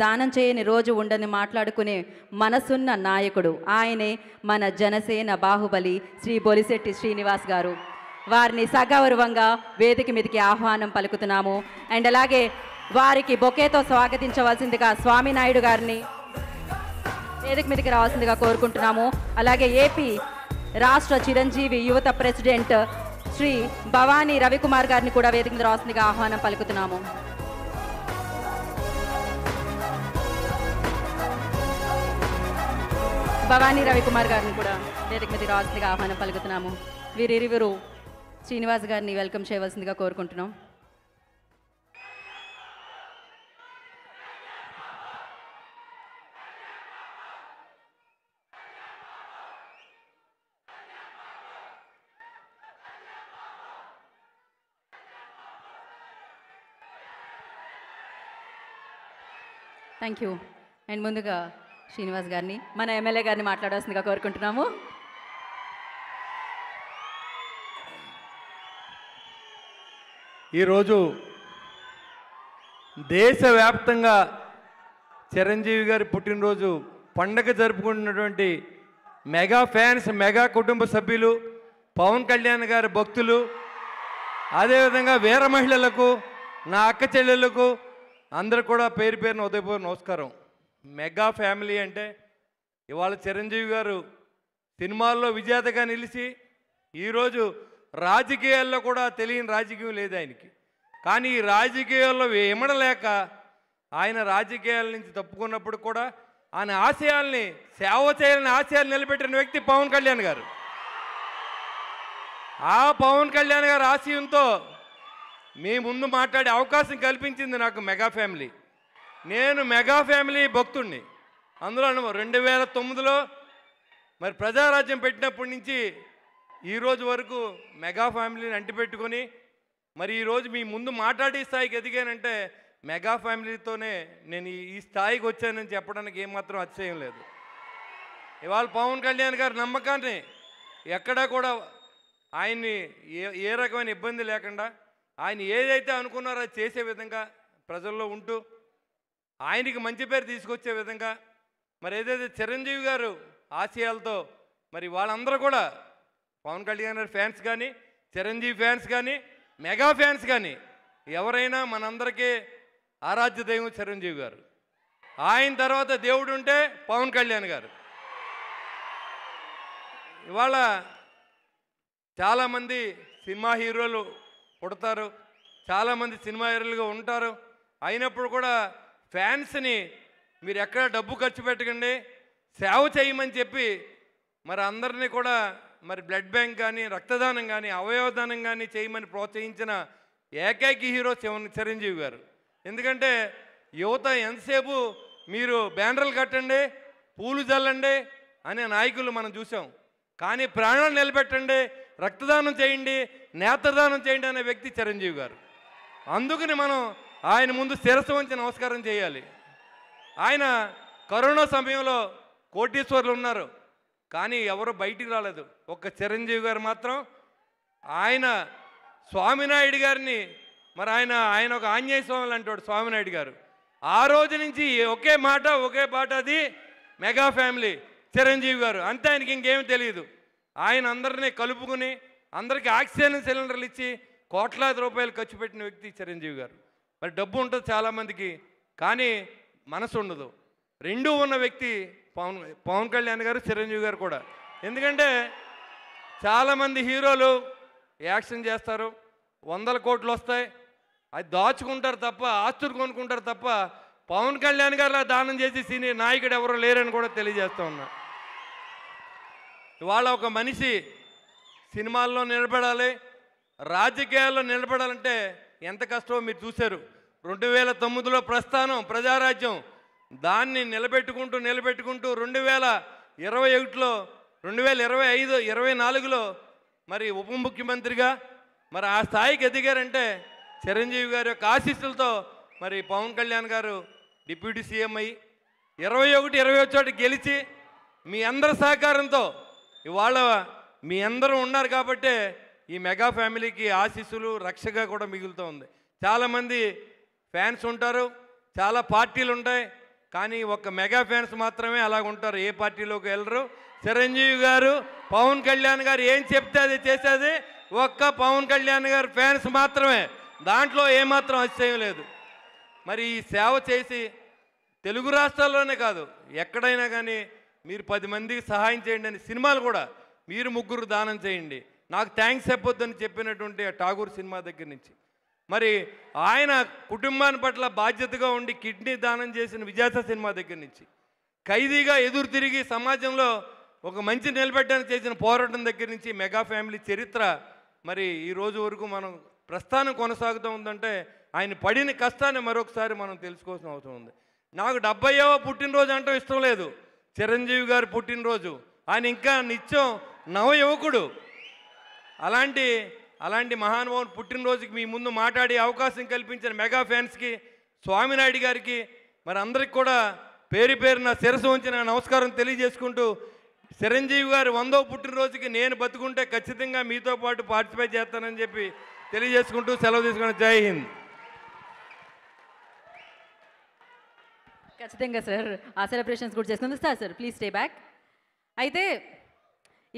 దానం చేయని రోజు ఉండని మాట్లాడుకునే మనసున్న నాయకుడు ఆయనే మన జనసేన బాహుబలి శ్రీ బొలిశెట్టి శ్రీనివాస్ గారు. వారిని సగౌరవంగా వేదిక మీదకి ఆహ్వానం పలుకుతున్నాము. అండ్ అలాగే వారికి బొకేతో స్వాగతించవలసిందిగా స్వామినాయుడు గారిని వేదిక మీదకి రావాల్సిందిగా కోరుకుంటున్నాము. అలాగే ఏపీ రాష్ట్ర చిరంజీవి యువత ప్రెసిడెంట్ శ్రీ భవానీ రవికుమార్ గారిని కూడా వేదిక మీద రావాల్సిందిగా ఆహ్వానం పలుకుతున్నాము. భవానీ రవికుమార్ గారిని కూడా వేదిక మీద రావాల్సిందిగా ఆహ్వానం పలుకుతున్నాము. వీరిరువురు శ్రీనివాస్ గారిని వెల్కమ్ చేయవలసిందిగా కోరుకుంటున్నాం. Thank you. అండ్ ముందుగా శ్రీనివాస్ గారిని మన ఎమ్మెల్యే గారిని మాట్లాడాల్సిందిగా కోరుకుంటున్నాము. ఈరోజు దేశవ్యాప్తంగా చిరంజీవి గారి పుట్టినరోజు పండగ జరుపుకుంటున్నటువంటి మెగా ఫ్యాన్స్, మెగా కుటుంబ సభ్యులు, పవన్ కళ్యాణ్ గారి భక్తులు, అదేవిధంగా వీర మహిళలకు, నా అక్క చెల్లెళ్ళకు అందరూ కూడా పేరు పేరున ఉదయపూర్వ నమస్కారం. మెగా ఫ్యామిలీ అంటే ఇవాళ చిరంజీవి గారు సినిమాల్లో విజేతగా నిలిచి ఈరోజు రాజకీయాల్లో కూడా తెలియని రాజకీయం లేదు ఆయనకి. కానీ ఈ రాజకీయాల్లో ఇమడలేక ఆయన రాజకీయాల నుంచి తప్పుకున్నప్పుడు కూడా ఆయన ఆశయాల్ని, సేవ చేయాలని ఆశయాలు నిలబెట్టిన వ్యక్తి పవన్ కళ్యాణ్ గారు. ఆ పవన్ కళ్యాణ్ గారి ఆశయంతో మీ ముందు మాట్లాడే అవకాశం కల్పించింది నాకు మెగా ఫ్యామిలీ. నేను మెగా ఫ్యామిలీ భక్తుడిని. అందులో 2009లో మరి ప్రజారాజ్యం పెట్టినప్పటి నుంచి ఈరోజు వరకు మెగా ఫ్యామిలీని అంటిపెట్టుకొని మరి ఈరోజు మీ ముందు మాట్లాడే స్థాయికి ఎదిగానంటే మెగా ఫ్యామిలీతోనే నేను ఈ స్థాయికి వచ్చానని చెప్పడానికి ఏమాత్రం అతిశయం లేదు. ఇవాళ పవన్ కళ్యాణ్ గారి నమ్మకాన్ని ఎక్కడా కూడా ఆయన్ని ఏ రకమైన ఇబ్బంది లేకుండా ఆయన ఏదైతే అనుకున్నారో అది చేసే విధంగా ప్రజల్లో ఉంటూ ఆయనకి మంచి పేరు తీసుకొచ్చే విధంగా మరి ఏదైతే చిరంజీవి గారు ఆశయాలతో మరి వాళ్ళందరూ కూడా పవన్ కళ్యాణ్ గారి ఫ్యాన్స్ కానీ, చిరంజీవి ఫ్యాన్స్ కానీ, మెగా ఫ్యాన్స్ కానీ ఎవరైనా మనందరికీ ఆరాధ్య దైవం చిరంజీవి గారు. ఆయన తర్వాత దేవుడు ఉంటే పవన్ కళ్యాణ్ గారు. ఇవాళ చాలామంది సినిమా హీరోలు పుడతారు, చాలామంది సినిమా హీరోలుగా ఉంటారు. అయినప్పుడు కూడా ఫ్యాన్స్ని మీరు ఎక్కడ డబ్బు ఖర్చు పెట్టకండి, సేవ చేయమని చెప్పి మరి అందరినీ కూడా మరి బ్లడ్ బ్యాంక్ కానీ, రక్తదానం కానీ, అవయవదానం కానీ చేయమని ప్రోత్సహించిన ఏకైక హీరో చిరంజీవి గారు. ఎందుకంటే యువత ఎంతసేపు మీరు బ్యానర్లు కట్టండి, పూలు చల్లండి అనే నాయకులు మనం చూసాం. కానీ ప్రాణాలు నిలబెట్టండి, రక్తదానం చేయండి, నేత్రదానం చేయండి అనే వ్యక్తి చిరంజీవి గారు. అందుకని మనం ఆయన ముందు శిరస్సు వంచి నమస్కారం చేయాలి. ఆయన కరోనా సమయంలో కోటీశ్వర్లు ఉన్నారు, కానీ ఎవరు బయటికి రాలేదు. ఒక్క చిరంజీవి గారు మాత్రం ఆయన స్వామినాయుడు గారిని మరి ఆయన ఒక ఆంజనేయ స్వామి అంటాడు స్వామినాయుడు గారు. ఆ రోజు నుంచి ఒకే మాట ఒకే పాట, అది మెగా ఫ్యామిలీ చిరంజీవి గారు. అంతే, ఆయనకి ఇంకేమీ తెలియదు. ఆయన అందరినీ కలుపుకుని అందరికీ ఆక్సిజన్ సిలిండర్లు ఇచ్చి కోట్లాది రూపాయలు ఖర్చు పెట్టిన వ్యక్తి చిరంజీవి గారు. మరి డబ్బు ఉంటుంది చాలామందికి, కానీ మనసు ఉండదు. రెండూ ఉన్న వ్యక్తి పవన్ కళ్యాణ్ గారు, చిరంజీవి గారు కూడా. ఎందుకంటే చాలామంది హీరోలు యాక్షన్ చేస్తారు, 100 కోట్లు వస్తాయి, అది దాచుకుంటారు తప్ప, ఆస్తులు కొనుక్కుంటారు తప్ప పవన్ కళ్యాణ్ గారిలా దానం చేసి సినీ నాయకుడు ఎవరో లేరని కూడా తెలియజేస్తూ ఉన్నా. ఇవాళ ఒక మనిషి సినిమాల్లో నిలబడాలి, రాజకీయాల్లో నిలబడాలంటే ఎంత కష్టమో మీరు చూశారు. 2009లో ప్రస్థానం ప్రజారాజ్యం, దాన్ని నిలబెట్టుకుంటూ 2021లో 2025, 24లో మరి ఉప ముఖ్యమంత్రిగా మరి ఆ స్థాయికి ఎదిగారంటే చిరంజీవి గారి యొక్క ఆశీస్సులతో. మరి పవన్ కళ్యాణ్ గారు డిప్యూటీ సీఎం అయ్యి 21, 21 గెలిచి మీ అందరి సహకారంతో ఇవాళ మీ అందరూ ఉన్నారు కాబట్టే ఈ మెగా ఫ్యామిలీకి ఆశీస్సులు రక్షగా కూడా మిగులుతూ ఉంది. చాలామంది ఫ్యాన్స్ ఉంటారు, చాలా పార్టీలు ఉంటాయి, కానీ ఒక్క మెగా ఫ్యాన్స్ మాత్రమే అలాగ ఉంటారు, ఏ పార్టీలోకి వెళ్ళరు. చిరంజీవి గారు, పవన్ కళ్యాణ్ గారు ఏం చెప్తే అది చేసేది ఒక్క పవన్ కళ్యాణ్ గారు ఫ్యాన్స్ మాత్రమే, దాంట్లో ఏమాత్రం అతిశయం లేదు. మరి ఈ సేవ చేసి తెలుగు రాష్ట్రాల్లోనే కాదు ఎక్కడైనా కానీ మీరు 10 మందికి సహాయం చేయండి అని సినిమాలు కూడా మీరు 3 దానం చేయండి, నాకు థ్యాంక్స్ చెప్పొద్దని చెప్పినటువంటి ఆ ఠాగూర్ సినిమా దగ్గర నుంచి, మరి ఆయన కుటుంబాన్ని పట్ల బాధ్యతగా ఉండి కిడ్నీ దానం చేసిన విజేత సినిమా దగ్గర నుంచి, ఖైదీగా ఎదురు తిరిగి సమాజంలో ఒక మంచి నిలబెట్టడానికి చేసిన పోరాటం దగ్గర నుంచి మెగా ఫ్యామిలీ చరిత్ర మరి ఈ రోజు వరకు మనం ప్రస్థానం కొనసాగుతూ ఉందంటే ఆయన పడిన కష్టాన్ని మరొకసారి మనం తెలుసుకోవాల్సిన అవసరం ఉంది. నాకు 70వ పుట్టినరోజు అంటూ ఇష్టం లేదు, చిరంజీవి గారి పుట్టినరోజు, ఆయన ఇంకా నిత్యం నవయువకుడు. అలాంటి మహానుభావుని పుట్టినరోజుకి మీ ముందు మాట్లాడే అవకాశం కల్పించిన మెగా ఫ్యాన్స్కి, స్వామినాయుడు గారికి, మరి అందరికి కూడా పేరు పేరున శిరస్సు ఉంచి నా నమస్కారం తెలియజేసుకుంటూ, చిరంజీవి గారు 100వ పుట్టినరోజుకి నేను బతుకుంటే ఖచ్చితంగా మీతో పాటు పార్టిసిపేట్ చేస్తానని చెప్పి తెలియజేసుకుంటూ సెలవు తీసుకుని జై హింద్. ఖచ్చితంగా సార్ ఆ సెలబ్రేషన్స్ కూడా చేసుకుంది. Sir please stay back. అయితే